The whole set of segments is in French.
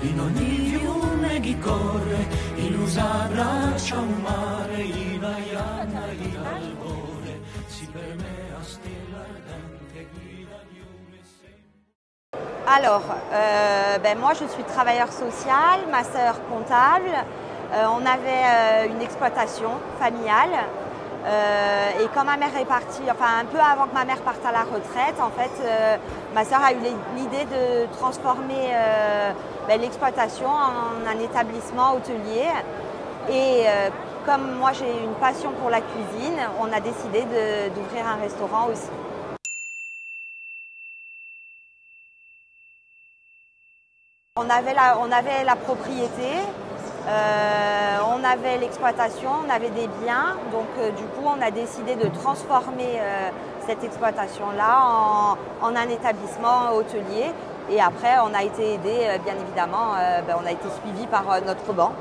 in ogni fiume chi corre, in USA braccia un mare, in Aianna in albore, si permea stella ardente, guida fiume sempre. Alors, moi je suis travailleur social, ma sœur comptable. On avait une exploitation familiale et quand ma mère est partie, enfin un peu avant que ma mère parte à la retraite, en fait, ma sœur a eu l'idée de transformer l'exploitation en un établissement hôtelier. Et comme moi j'ai une passion pour la cuisine, on a décidé d'ouvrir un restaurant aussi. On avait la propriété, on avait l'exploitation, on avait des biens, donc du coup on a décidé de transformer cette exploitation-là en un établissement hôtelier. Et après on a été aidé, bien évidemment, on a été suivi par notre banque.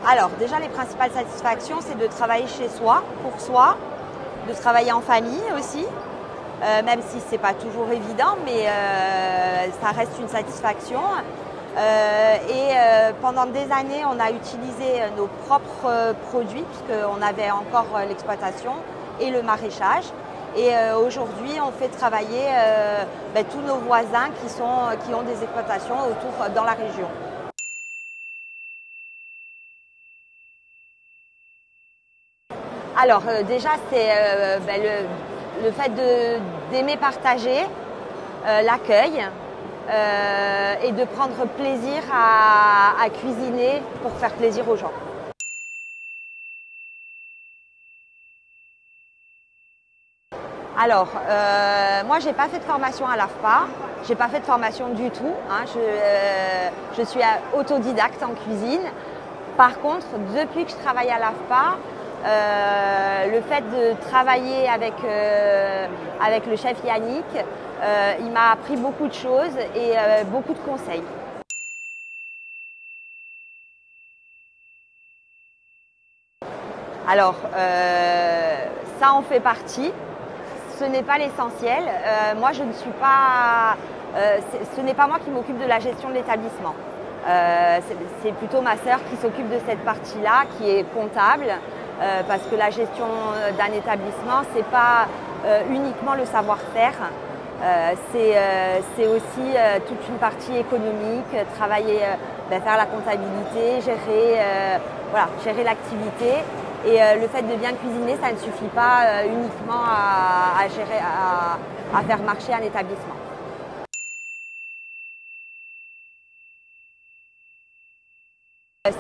Alors déjà les principales satisfactions, c'est de travailler chez soi, pour soi, de travailler en famille aussi, même si ce n'est pas toujours évident, mais ça reste une satisfaction. Pendant des années, on a utilisé nos propres produits, puisqu'on avait encore l'exploitation et le maraîchage. Et aujourd'hui, on fait travailler tous nos voisins qui ont des exploitations dans la région. Alors déjà, c'est le fait d'aimer partager, l'accueil et de prendre plaisir à cuisiner pour faire plaisir aux gens. Alors, moi, j'ai pas fait de formation à l'AFPA, j'ai pas fait de formation du tout. Hein, je suis autodidacte en cuisine. Par contre, depuis que je travaille à l'AFPA, le fait de travailler avec le chef Yannick, il m'a appris beaucoup de choses et beaucoup de conseils. Alors, ça en fait partie. Ce n'est pas l'essentiel. Moi, je ne suis pas. Ce n'est pas moi qui m'occupe de la gestion de l'établissement. C'est plutôt ma sœur qui s'occupe de cette partie-là, qui est comptable. Parce que la gestion d'un établissement, ce n'est pas uniquement le savoir-faire, c'est aussi toute une partie économique, travailler, faire la comptabilité, gérer l'activité. Et le fait de bien cuisiner, ça ne suffit pas uniquement à faire marcher un établissement.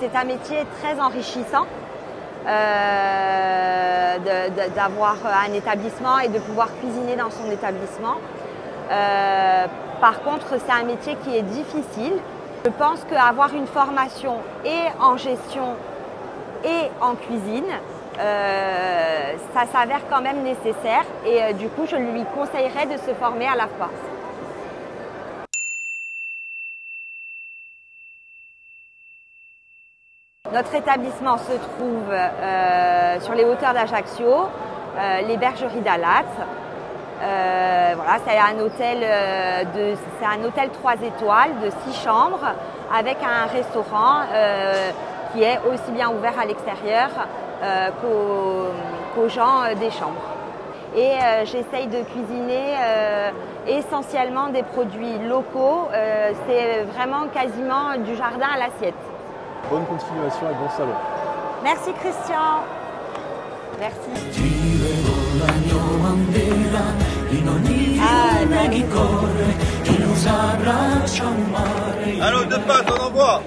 C'est un métier très enrichissant. D'avoir un établissement et de pouvoir cuisiner dans son établissement. Par contre, c'est un métier qui est difficile. Je pense qu'avoir une formation et en gestion et en cuisine, ça s'avère quand même nécessaire et du coup, je lui conseillerais de se former à l'AFPA. Notre établissement se trouve sur les hauteurs d'Ajaccio, les Bergeries d'Alat. C'est un hôtel 3 étoiles de 6 chambres avec un restaurant qui est aussi bien ouvert à l'extérieur qu'aux gens des chambres. Et j'essaye de cuisiner essentiellement des produits locaux. C'est vraiment quasiment du jardin à l'assiette. Bonne continuation et bon salon. Merci Christian. Merci. Allô, deux pattes, on envoie.